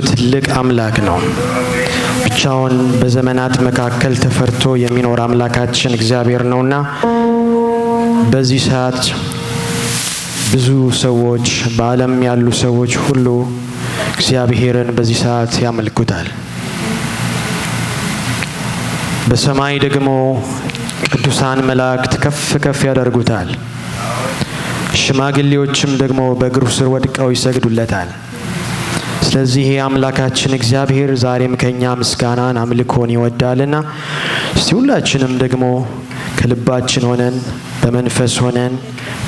ትልቅ አምላክ ነው። ብቻውን በዘመናት መካከል ተፈርቶ የሚኖር አምላካችን እግዚአብሔር ነውና በዚህ ሰዓት ብዙ ሰዎች በዓለም ያሉ ሰዎች ሁሉ እግዚአብሔርን በዚህ ሰዓት ያመልኩታል። በሰማይ ደግሞ ቅዱሳን መላእክት ከፍ ከፍ ያደርጉታል። ሽማግሌዎችም ደግሞ በእግሩ ስር ወድቀው ይሰግዱለታል። ስለዚህ ይሄ አምላካችን እግዚአብሔር ዛሬም ከኛ ምስጋናን አምልኮን ይወዳልና እስቲ ሁላችንም ደግሞ ከልባችን ሆነን በመንፈስ ሆነን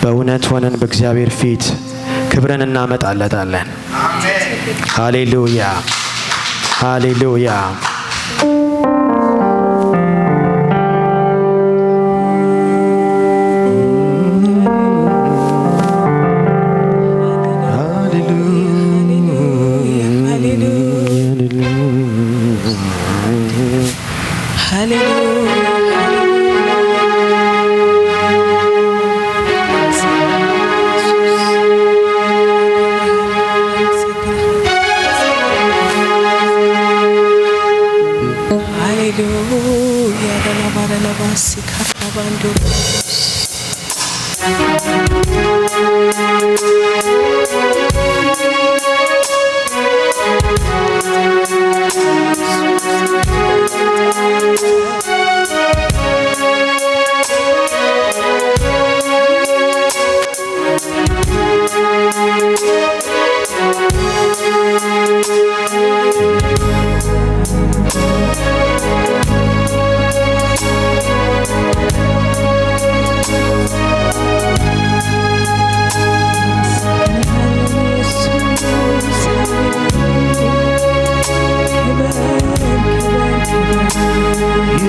በእውነት ሆነን በእግዚአብሔር ፊት ክብርን እናመጣለታለን። ሃሌሉያ ሃሌሉያ።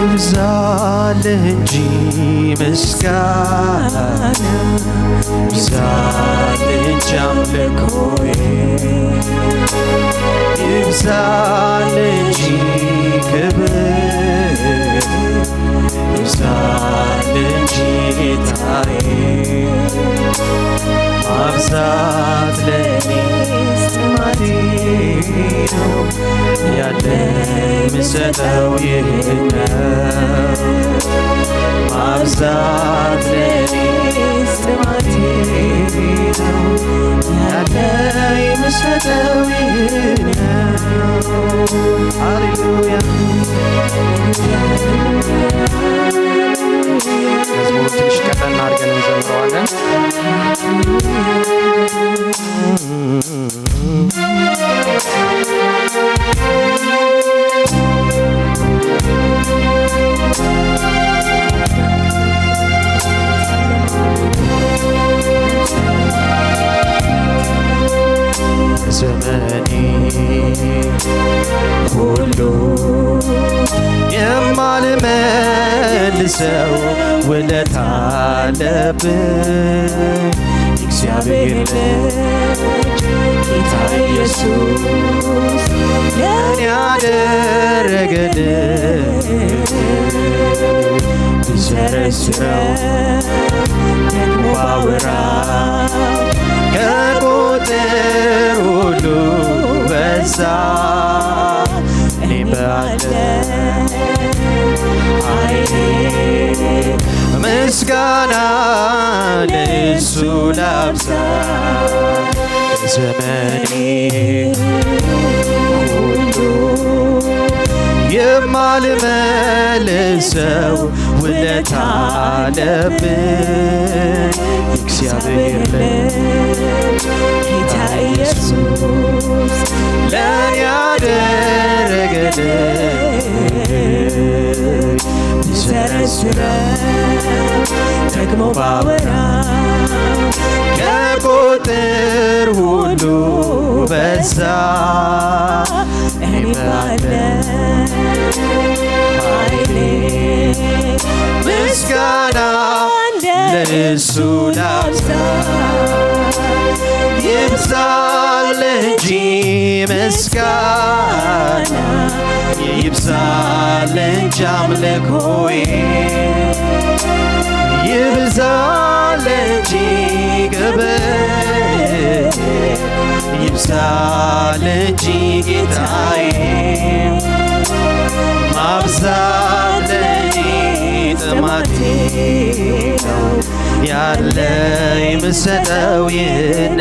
ይብዛልህ እንጂ ምስጋና ይብዛልህ እንጂ አምልኮዬ ይብዛልህ እንጂ ክብር ይብዛልህ እንጂ ጌታዬ ማብዛት ለኔ ጥማቴ ነው ያለኝ ምሰጠው ይህን ነው ማብዛት ለኔ ጥማቴ ነው ያለኝ ምሰጠው ይህን ነው። ሃሌሉያ። መዝሙሩ ትንሽ ቀጠን አድርገን እንዘምረዋለን። ዘመኔ ሁሉ የማልመልሰው ውለታ አለብኝ እግዚአብሔር ልጅ ጌታ ኢየሱስ ለኔ ያደረገልኝ ብዘረዝረው ደግሞ ባወራው ከቁጥር ሁሉ በዛ እኔም ባለኝ ኃይሌ ምስጋና ለእሱ ላብዛ ዘመኔ ሁሉ የማልመልሰው ውለታ አለብኝ እግዚአብሔር ልጅ ጌታ ኢየሱስ ለኔ ያደረገልኝ ብዘረዝረው ደግሞ ባወራው ከቁጥር ሁሉ በዛ እኔም ባለኝ ኃይሌ ምስጋና ለእሱ ላብዛ ይብዛልህ እንጂ ምስጋና ይብዛልህ እንጂ አምልኮዬ ይብዛልህ እንጂ ክብር ይብዛል እንጂ ጌታዬ ማብዛት ለኔ ጥማቴ ነው ያለኝ ምሰጠው ይህን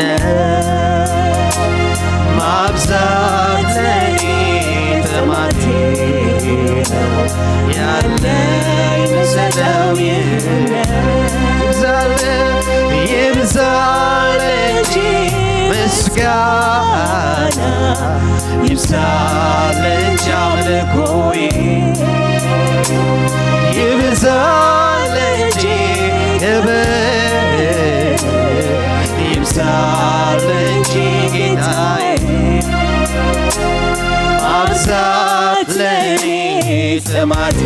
ማብዛት ለኔ ጥማቴ ነው ያለኝ ምሰጠው ይህን ይብዛል እንጂ ምስጋና ይብዛል እንጂ አምልኮዬ ይብዛል እንጂ ክብር ይብዛል እንጂ ጌታዬ ማብዛት ለኔ ጥማቴ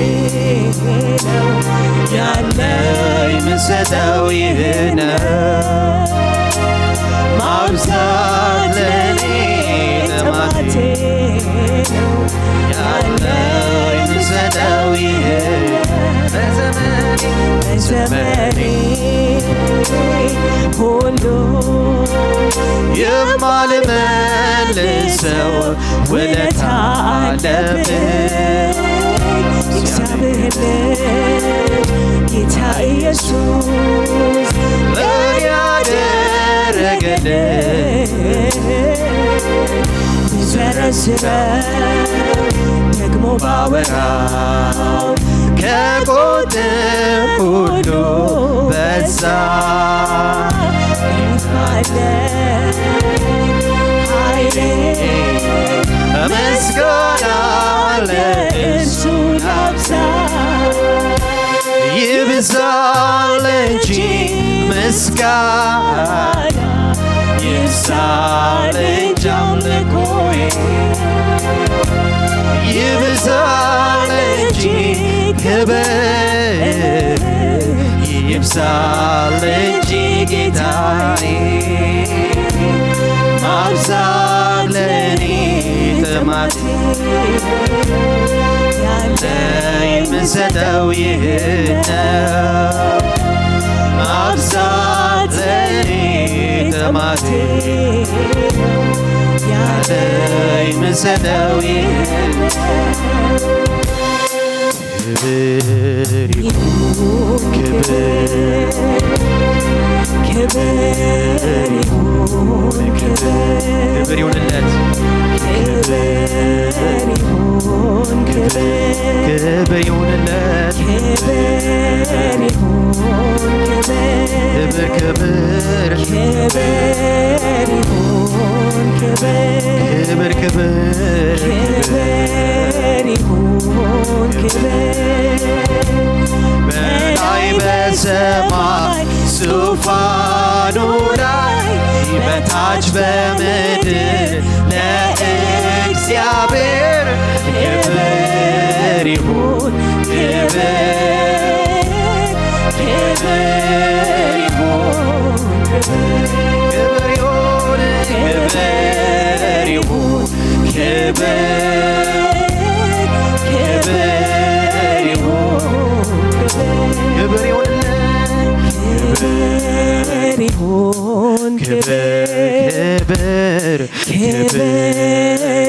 ነው ያለኝ ምሰጠው ይህ ነው ማብዛት ለኔ ጥማቴ ነው ያለኝ ምሰጠው ይህ በዘመኔ ሁሉ የማልመልሰው ውለታ አለብኝ እግዚአብሔር ጌታ ኢየሱስ ለኔ ያደረገልኝ ብዘረዝረው ደግሞ ባወራው ከቁጥር ሁሉ በዛ ኃይሌ ምስጋና ለእርሱ ላብዛ ይብዛል እንጂ ምስጋና ይብዛል እንጂ አምልኮዬ ይብዛል እንጂ ክብር ይብዛል እንጂ ጌታዬ ማብዛት ለኔ ጥማቴ ያለኝ ምሰጠው ይህ ነው ማብዛት ለኔ ጥማቴ ያለኝ ምሰጠው ይህ ክብር ይሁን ክብር ይሁን ክብር ይሁንለት ክብር ይሁን ክብር ይሁንለት ክብር ይሁን ክብር ክብር ይሁን ክብር ክብር ይሁን በላይ በሰማይ ዙፋኑ ላይ በታች በምድር ለእግዚአብሔር ክብር ይሁን ክብር ይሁን ክብር ይሁን ክብር ይሁን ክብር ይሁን ክብር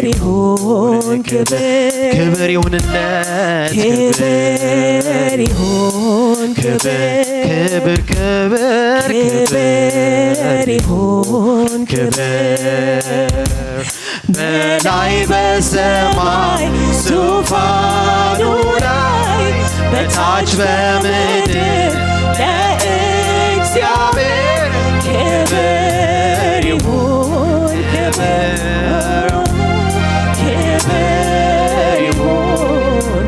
ይሁን ክብር ይሁንለት ክብር ይሁን ክብር ይሁን በላይ በሰማይ ዙፋኑ ላይ በታች በምድር ለእግዚአብሔር ክብር ይሁን ክብር ይሁን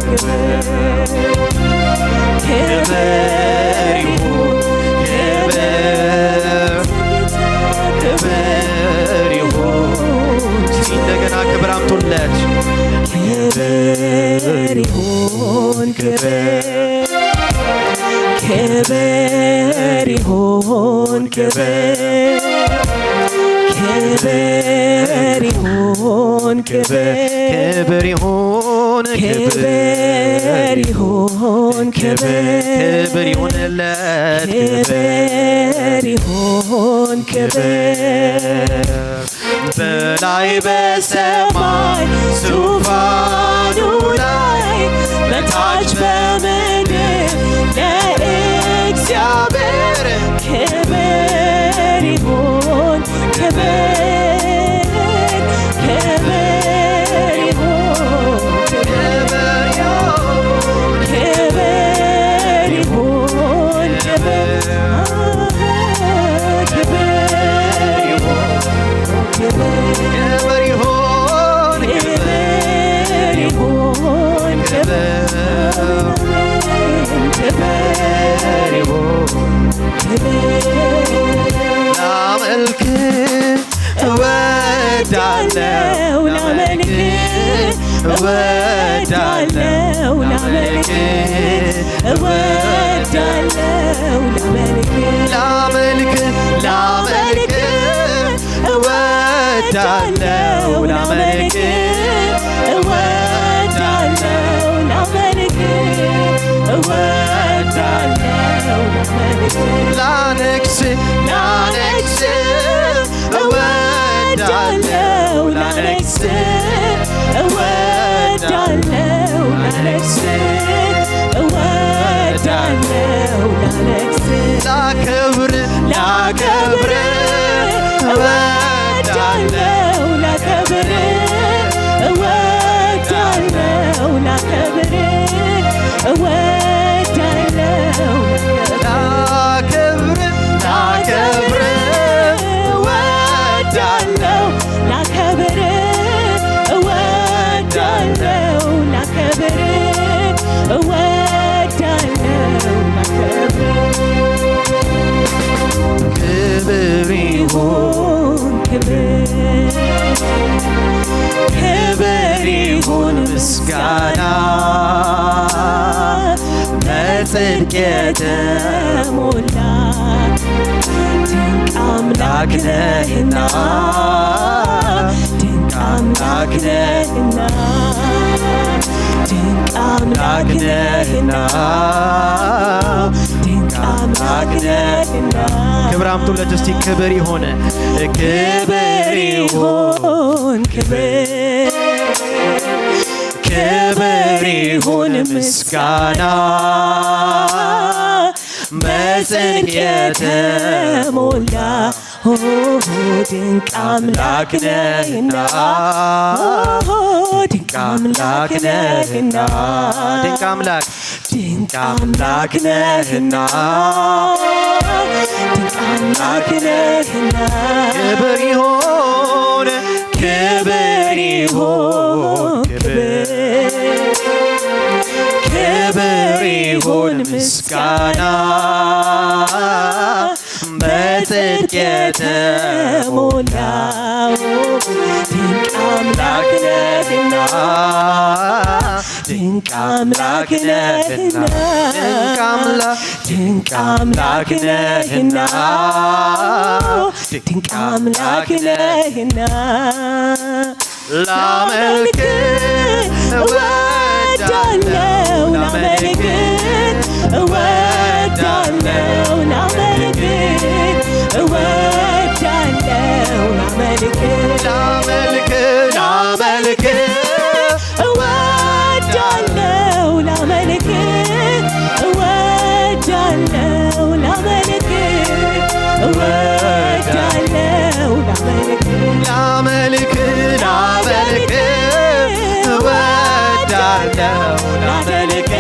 ክብር ይሁን ክብር ይሁን እንደገና ክብር አምጡለት ክብር ይሁን ክብር ይሁን ክብር ክብር ይሁን ክብር ይሁን ክብር ይሁን ክብር ይሁንለት ክብር ይሁን ክብር በላይ በሰማይ ዙፋኑ ላይ በታች በምድር ለእግዚአብሔር ክብር ይሁን ክብር ክብር ይሁን ክብር ይሁን ክብር ክብር ይሁን ላመልክ እወዳለሁ ላመልክ እወዳለሁ ላመልክ እወዳለሁ ላመልክ ላመልክ እወዳለሁ ላመልክ እወዳለሁ ላመልክ እወዳለሁ ላነግስ ላነግስ እወዳለሁ ላነግስ እወዳለሁ ላነግስ እወዳለሁ ላነግስ ላከብር ላከብር እወዳለሁ ላከብር እወዳለሁ ላከብር እወዳለሁ ላከብር ላከብር እወዳለሁ ላከብር እወዳለሁ ላከብር እወዳለሁ ክብር ይሁን ክብር ይሁን ምስጋና በጽድቅ የተሞላ ድንቅ አምላክ ነህና ድንቅ አምላክ ነህና ድንቅ አምላክ ነህና ድንቅ አምላክ ነህና ክብር አምጡለት እስቲ ክብር ይሁን ክብር ይሁን ክብር ይሁን ምስጋና በጽድቅ የተሞላ ድንቅ አምላክ ነህና ድንቅ አምላክ ነህና ድንቅ አምላክ ድንቅ አምላክ ነህና ድንቅ አምላክ ነህና ክብር ይሁን ክብር ይሁን ክብር ይሁን ምስጋና በጽድቅ የተሞላ ድንቅ አምላክ ነህና ድንቅ አምላክ ነህና ድንቅ አምላክ ነህና ድንቅ አምላክ ነህና ላመልክ እወዳለሁ ላመልክ እወዳለሁ ላመልክ እወዳለሁ ላመልክ ላመልክ ላመልክ እወዳለሁ ላመልክ እወዳለሁ ላመልክ እወዳለሁ ላመልክ ላመልክ ላመልክ እወዳለሁ ላመልክ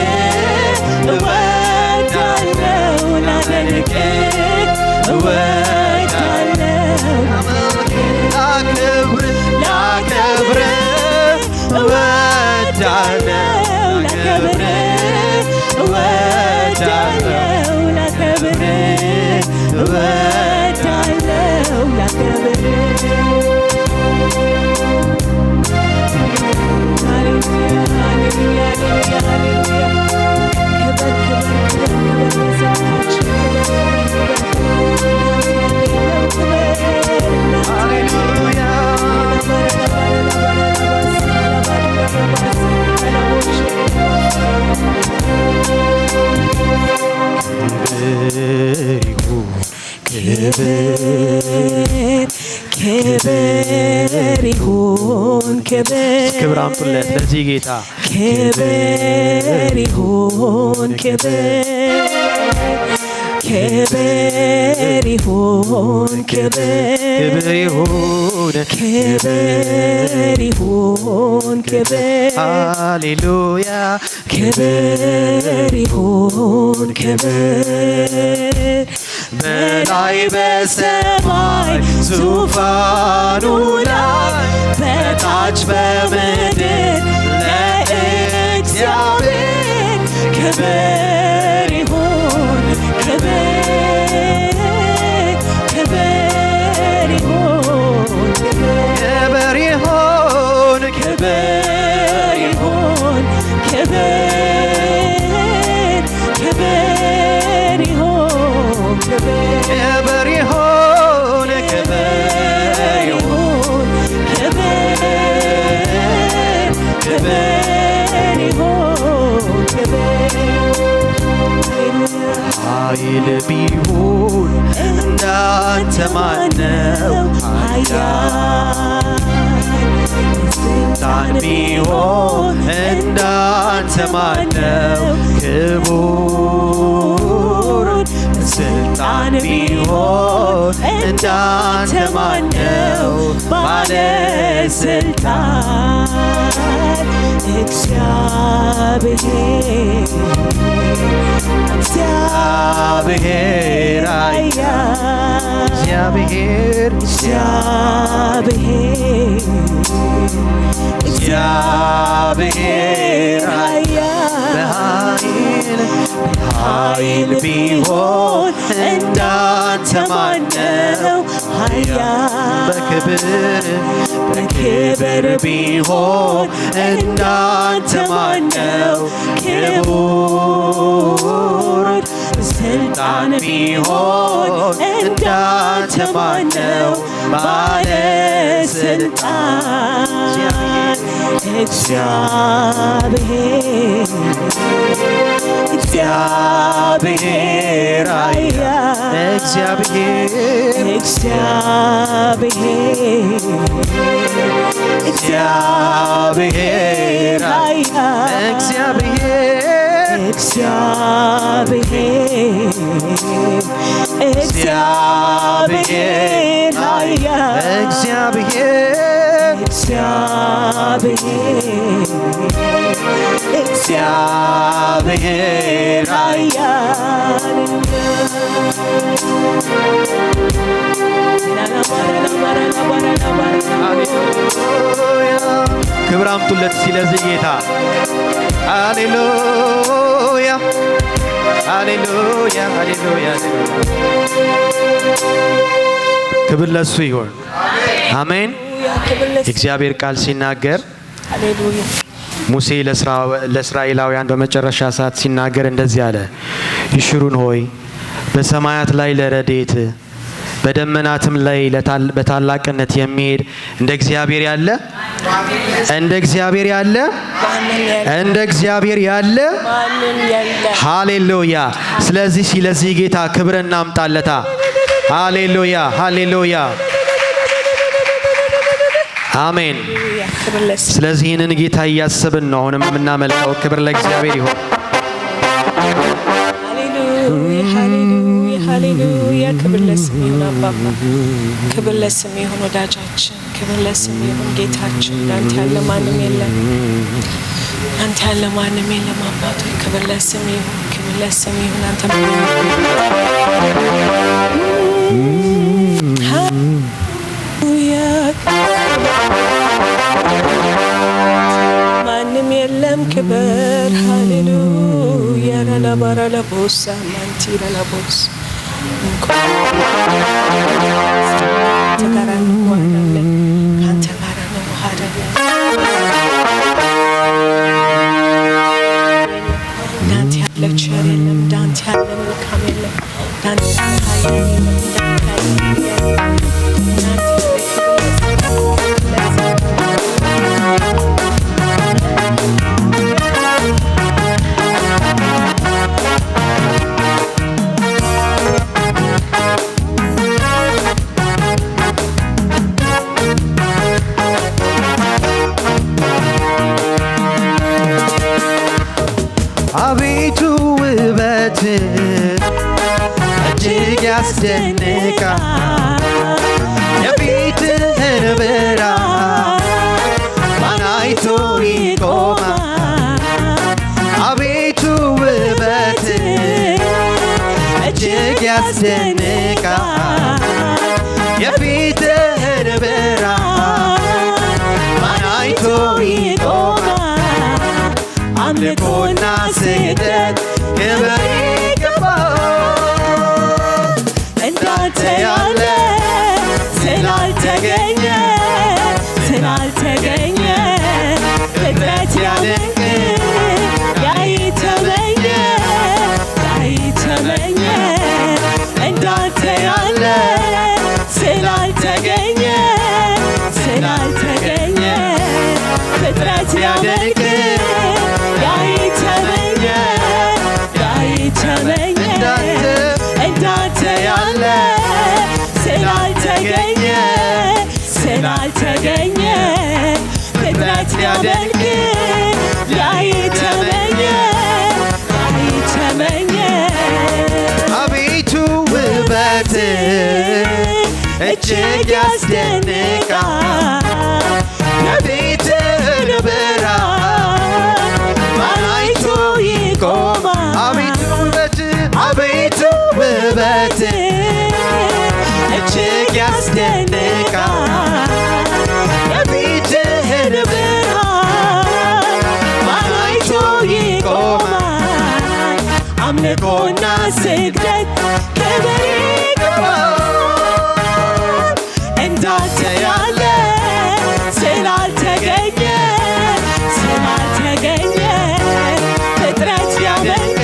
እወዳለሁ ላመልክ እወዳለሁ ላከብር ላከብር እወዳለሁ ላከብር እወዳለሁ ላከብር እወዳለሁ ላከብር ሃሌሉያ ክብር ይሁን ክብር አምጡለት ለዚህ ጌታ ክብር ይሁን ክብር ይሁን ክብር ይሁን ክብር ይሁን ክብር ሃሌሉያ ክብር ይሁን ክብር በላይ በሰማይ ዙፋኑ ላይ በታች በምድር ለእግዚአብሔር ክብር ይሁን ክብር ይሁን ክብር ይሁን ክብር ይሁን ክብር ይሁን ክብር ይሁን ክብር ይሁን ክብር ይሁን ኃይል ቢሆን እንዳንተ ማነው ስልጣን ቢሆን እንዳንተ ማነው ክቡር ስልጣን ቢሆን እንዳንተ ማነው ባለስልጣን እግዚአብሔር እግዚአብሔር በኃይል ቢሆን እንዳንተ ማነው በክብር ቢሆን እንዳንተ ማነው ክቡር ስልጣን ቢሆን እንዳንተ ማነው ባለስልጣን እግዚአብሔር ክብር አምጡለት ስለዚህ ጌታ ሃሌሉያ ሃሌሉያ ሃሌሉያ ክብር ለሱ ይሁን አሜን የእግዚአብሔር ቃል ሲናገር ሙሴ ለእስራኤላውያን በመጨረሻ ሰዓት ሲናገር እንደዚህ አለ ይሽሩን ሆይ በሰማያት ላይ ለረዴት በደመናትም ላይ በታላቅነት የሚሄድ እንደ እግዚአብሔር ያለ ሃሌሉያ ስለዚህ ጌታ ክብር እናምጣለታ ሃሌሉያ ሃሌሉያ አሜን ስለዚህ ይህንን ጌታ እያሰብን ነው አሁንም የምናመልከው ክብር ለእግዚአብሔር ይሁን ሃሌሉያ ክብር ለስም ይሁን አባባ ክብር ለስም ይሁን ወዳጃችን ክብር ለስም ይሁን ጌታችን አንተ ያለ ማንም የለም አባቶ ክብር ለስም ይሁን አንተ ማንም የለም ክብር ሃሌሉያ ለባራላ ቦሳ ማንቲራ ለቦስ ተጋራን ዋናለ አንተ ጋራ ነው ሀደለ ዳንት ያለ ቸር የለም ዳንት ያለ መልካም የለም ዳንት ያለ ኃይል የለም ዳንት ያለ ያስደንቃል የፊትህን ብርሃን ማን አይቶ ይቆማል አቤቱ ውበትህ እጅግ ያስደንቃል የፊትህን ብርሃን ማን አይቶ ይቆማል አምልኮና ስግደት ክብር ይገባል እንዳንተ ያለ ስላልተገኘ ፍጥረት ያደንቅ ያይተመኘ እንዳንተ ያለ ስላልተገኘ ፍጥረት ያደንቅ ያይተመኘ እንዳንተ ያለ ስላልተገኘ ፍጥረት ያደንቅ ያይተመኘ አቤቱ ውበትህ እጅግ ያስደንቃል የፊትህን ብርሃን ማን አይቶ ይቆማል አቤቱ ውበትህ እጅግ ያስደንቃል የፊትህን ብርሃን ማን አይቶ ይቆማል አምልኮና ስግደት ክብር ይገባል እንዳንተ ያለ ስላልተገኘ ፍጥረት ያደንቅ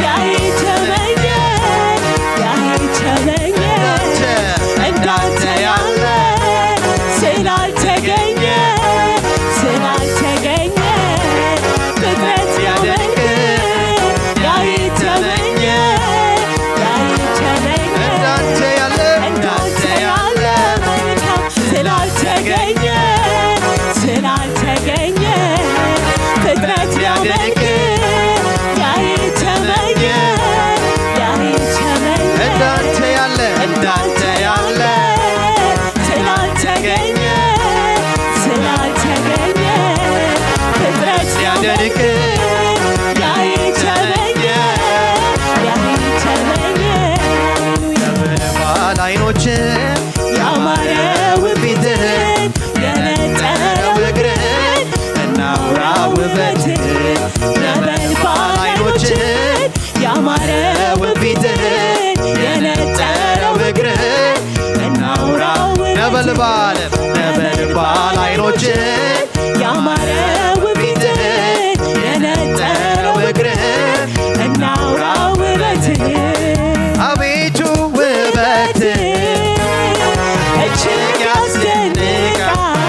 ያይተመኘ እንዳንተ ያለ ስላልተገኘ ፍጥረት ያደንቅ ያይተመኘ እንዳንተ ያለ ስላልተገኘ ፍጥረት ያደንቅ ያይተመኘ እንዳንተ ያለ ስላልተገኘ ፍጥረት ያደንቅ ያይተመኘ ነበልባል ዓይኖችህ ያማረው ፊትህን የነጠረው እግርህን እናውራ ውበትህን ነበልባል ዓይኖችህን ያማረው ፊትህን የነጠረው እግርህን እናውራ ነበልባል ዓይኖችህን ያማረው ፊትህን የነጠረው እግርህን እናውራ ውበትህን አቤቱ ውበትህ እጅግ ያስደንቃል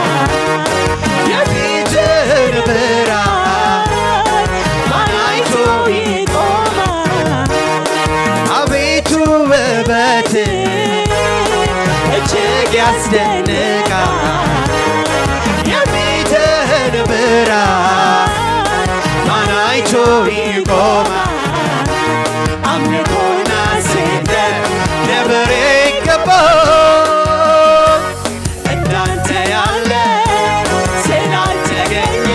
የፊትህን ብርሃን ማን አይቶ ይቆማል አቤቱ ውበትህ እጅግ ያስደንቃል የፊትህን ብርሃን ማን አይቶ ይቆማል አምልኮና ስግደት ክብር ይገባል እንዳንተ ያለ ስላልተገኘ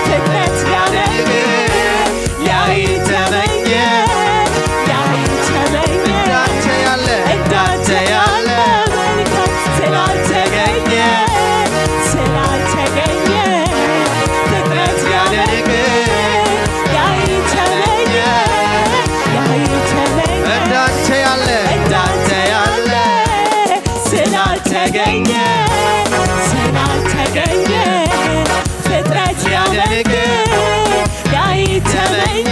ፍጥረት ያደንቅ ያይተመኘ እንዳንተ ያለ ስላልተገኘ ፍጥረት ያደንቅ ያይተመኘ እንዳንተ ያለ ስላልተገኘ ፍጥረት ያደንቅ ያይተመኘ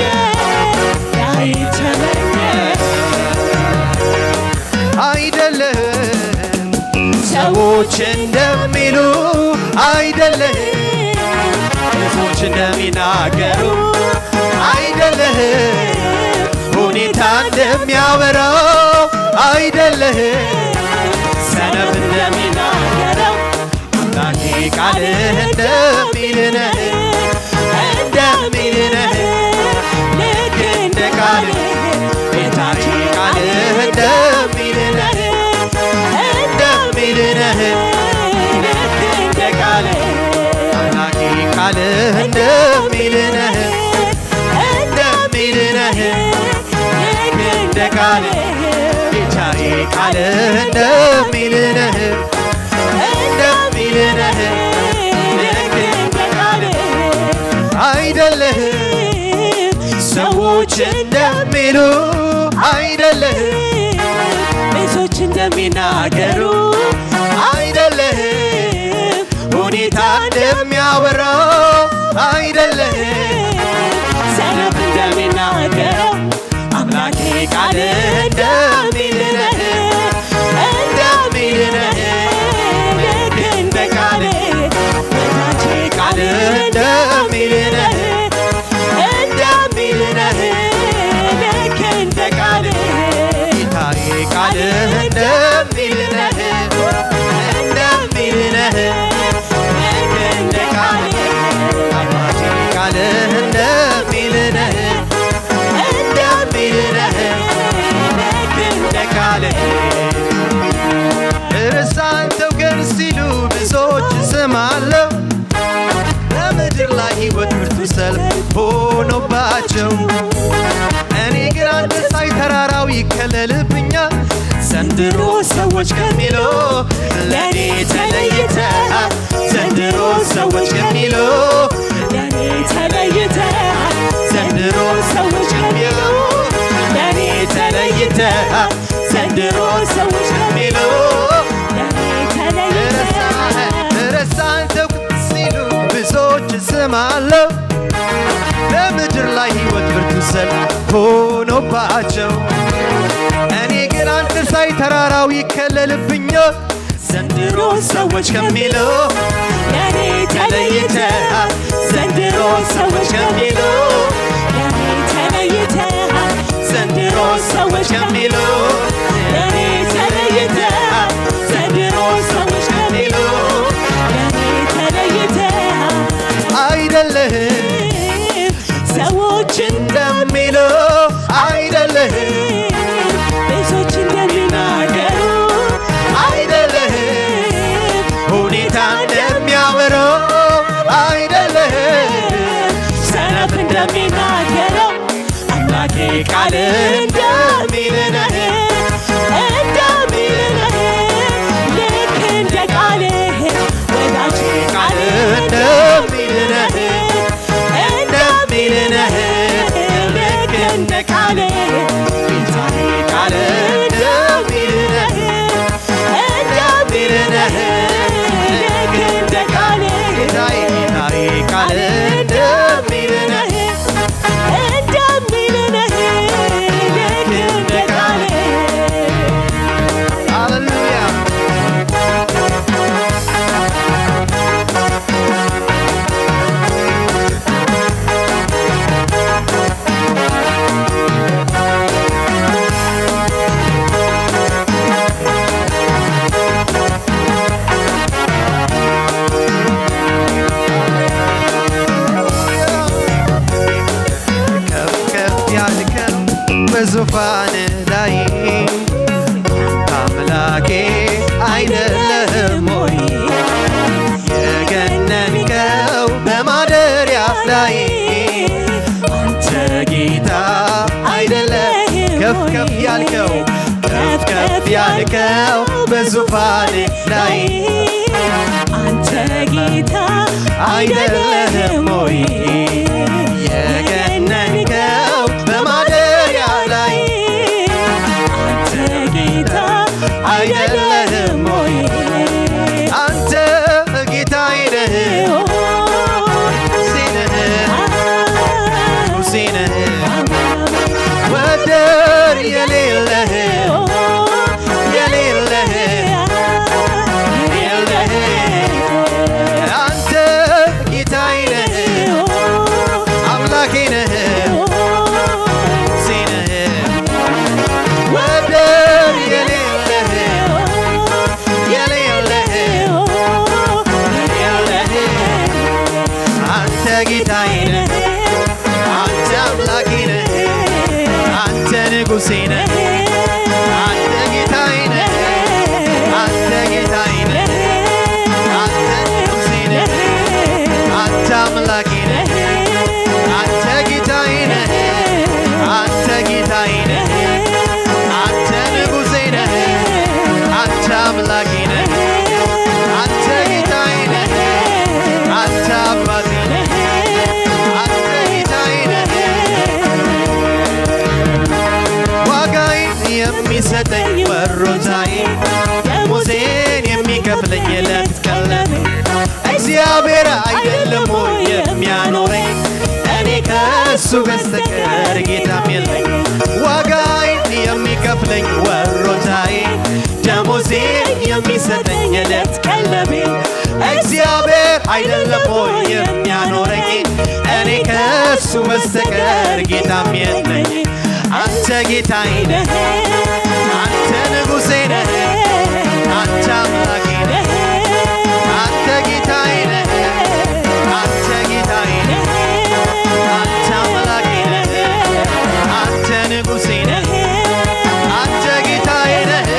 አይደለህም ሰዎች እንደሚሉ አይደለህም ብዙዎች እንደሚናገሩ አይደለህም ሁኔታ እንደሚያወራው አይደለህም ሰነፍ እንደሚናገረው አምላኬ ቃልህ እንደሚልህ ልክ እንደ ቃል ቃል እንደሚልነህ እንደሚልነህ ልክ እንደ ቃል አይደለህም ሰዎች እንደሚሉ አይደለህም ብዙዎች እንደሚናገሩ አይደለህም ሁኔታ እንደሚያወራው አይደለህም ሰነፍ እንደሚናገረው አምላኬ ቃል እንደሚልነህ እንደሚልነህ ልክ እንደ ቃል ወዳጄ ቃል እንደሚልነህ እንደሚልነህ ልክ እንደ ቃል ጌታዬ ቃል እንደሚልነህ እንደሚልነህ ልክ እንደ ቃል አባቴ ቃል እንደሚልነህ እንደሚልነህ ልክ እንደ ቃል እርሳንተው ግን ሲሉ ብዙዎች እሰማለሁ በምድር ላይ ሕይወት ብርቱ ሰልፍ ሆኖባቸው እኔ ግን አንተ ሳይ ተራራው ይከለልብኛል ዘንድሮ ሰዎች ከሚለው ለእኔ ተለይተሃል ዘንድሮ ሰዎች ከሚለው ለእኔ ተለይተሃል ዘንድሮ ሰዎች ከሚለው ለእኔ ተለይተሃል ዘንድሮ ሰዎች ከሚለው ለእኔ ተለይተሃል እረሳንተው ሲሉ ብዙዎች እሰማለሁ በምድር ላይ ሕይወት ብርቱ ሰልፍ ሆኖባቸው እኔ ግን አንተ ሳይ ተራራው ይከለልብኛል ዘንድሮ ሰዎች ከሚለው ለእኔ ተለይተሃል ዘንድሮ ሰዎች ከሚለው ለእኔ ተለይተሃል ዘንድሮ ሰዎች ከሚለው ለእኔ ተለይተሃል ዘንድሮ ሰዎች ከሚለው ለእኔ ተለይተሃል አይደለህም ሰዎች እንደሚለው አይደለህም ብዙዎች እንደሚናገሩ አይደለህም ሁኔታ እንደሚያወራው አይደለህም ሰነፍ እንደሚናገረው አምላኬ ቃል እንደሚልነህ እንደሚልነህ ልክ እንደ ቃል ወዳጄ ቃል እንደሚልነህ እንደሚልነህ ልክ እንደ ቃል ጌታዬ ቃል እንደሚልነህ እንደሚልነህ ልክ እንደ ቃል ጌታዬ ቃል እንደሚልነህ እንደሚልነህ ልክ እንደ ቃል ሃሌሉያ በዙፋን ላይ አምላኬ አይደለህም ወይ የገነንከው በማደሪያ ላይ አንተ ጌታ አይደለህም ከፍ ከፍ ያልከው ከፍ ከፍ ያልከው በዙፋን ላይ አንተ ጌታ አይደለህም ወይ የገነንከው በማደሪያ ላይ አንተ ጌታ አይደለህም ወይ አንተ ጌታ ነህ ንጉሴ ነህ ወደር የሌለህ የሌለህ የሌለህ አንተ ጌታዬ ነህ አምላኬ ነህ ወደር የሌለህ የሌለህ የሌለህ አንተ ጌታዬ ነህ አንተ አምላኬ ነህ አንተ ንጉሴ ነህ አንተ ጌታዬ ነህ አንተ ጌታዬ ነህ አንተ ንጉሴ ነህ አንተ አምላኬ ነህ አንተ ጌታዬ ነህ አንተ ጌታዬ ነህ አንተ ንጉሴ ነህ ቀለቤ እግዚአብሔር አይደለም ወይ የሚያኖረኝ እኔ ከሱ በስተቀር ጌታም የለኝ ዋጋዬን የሚከፍለኝ ወሮታዬ ደሞዜ የሚሰጠኝ የዕለት ቀለቤ እግዚአብሔር አይደለም ወይ የሚያኖረኝ እኔ ከሱ በስተቀር ጌታም የለኝ አንተ ጌታዬ ነህ አንተ ንጉሴ ነህ አንተ አምላኬ ነህ አንተ ጌታዬ ነህ አንተ ጌታዬ ነህ አንተ አምላኬ ነህ አንተ ንጉሴ ነህ አንተ ጌታዬ ነህ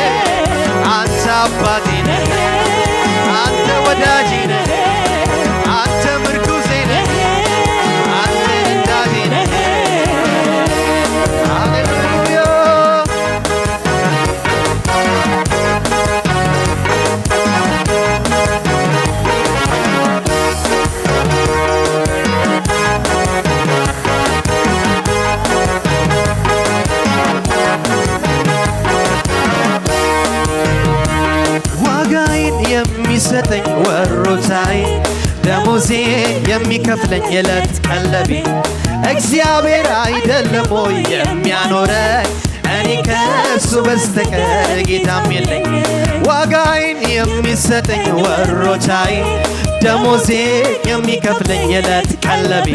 አንተ አባቴ ነህ አንተ ወዳጄ ነህ አንተ ምርኩዜ ነህ አንተ ረዳቴ ነህ ሃሌሉያ ዋጋዬን የሚሰጠኝ ወሮታዬ ደሞዜ የሚከፍለኝ የዕለት ቀለቤ እግዚአብሔር አይደለም ወይ የሚያኖረኝ እኔ ከሱ በስተቀር ጌታም የለኝ ዋጋዬን የሚሰጠኝ ወሮታዬ ደሞዜ የሚከፍለኝ የዕለት ቀለቤ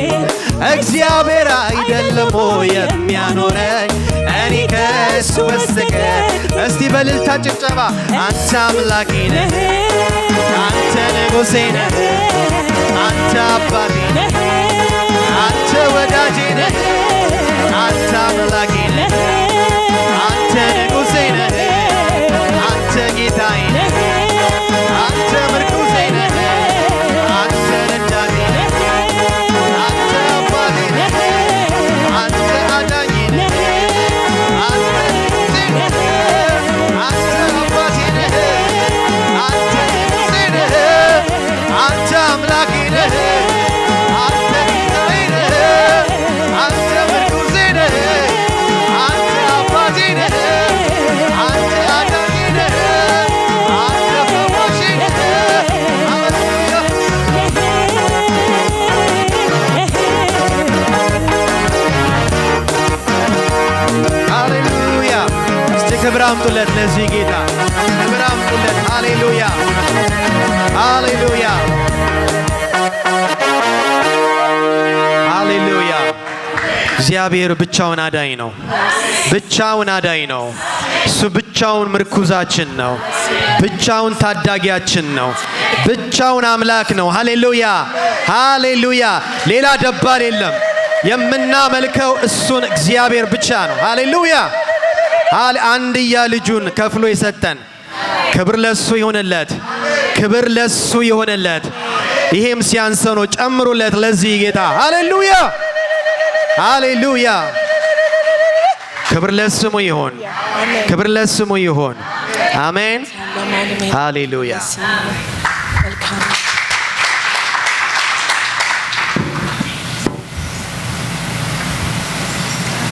እግዚአብሔር አይደለም ወይ የሚያኖረኝ እኔ ከሱ በስተቀር እስቲ በእልልታ ጭብጨባ አንተ አምላኬ ነህ አንተ ንጉሴ ነህ አንተ አባቴ ነህ አንተ ወዳጄ ነህ አንተ አምላኬ ነህ አንተ ንጉሴ ነህ አንተ ጌታዬ ነህ አንተ ምርኩዜ ነህ አንተ ረዳቴ ነህ አንተ አባቴ ነህ አንተ አዳኜ ነህ አንተ ንጉሴ ነህ አንተ አባቴ ነህ አንተ ንጉሴ ነህ አንተ አምላኬ ነህ አንተ ጌታዬ ነህ አንተ ምርኩዜ ነህ አንተ አባቴ ነህ አንተ አዳኜ ነህ አንተ ፈዋሼ ነህ ሃሌሉያ ሃሌሉያ እስቲ ክብር አምጡለት ለዚህ ጌታ ክብር አምጡለት ሃሌሉያ ሃሌሉያ ሃሌሉያ እግዚአብሔር ብቻውን አዳኝ ነው ብቻውን አዳኝ ነው እሱ ብቻውን ምርኩዛችን ነው ብቻውን ታዳጊያችን ነው ብቻውን አምላክ ነው ሃሌሉያ ሃሌሉያ ሌላ ደባል የለም የምናመልከው እሱን እግዚአብሔር ብቻ ነው ሃሌሉያ አንድያ ልጁን ከፍሎ የሰጠን ክብር ለሱ ይሁንለት ክብር ለሱ ይሁንለት ይሄም ሲያንሰው ነው ጨምሩለት ለዚህ ጌታ ሃሌሉያ ሃሌሉያ ክብር ለስሙ ይሁን ክብር ለስሙ ይሁን አሜን ሃሌሉያ መልካም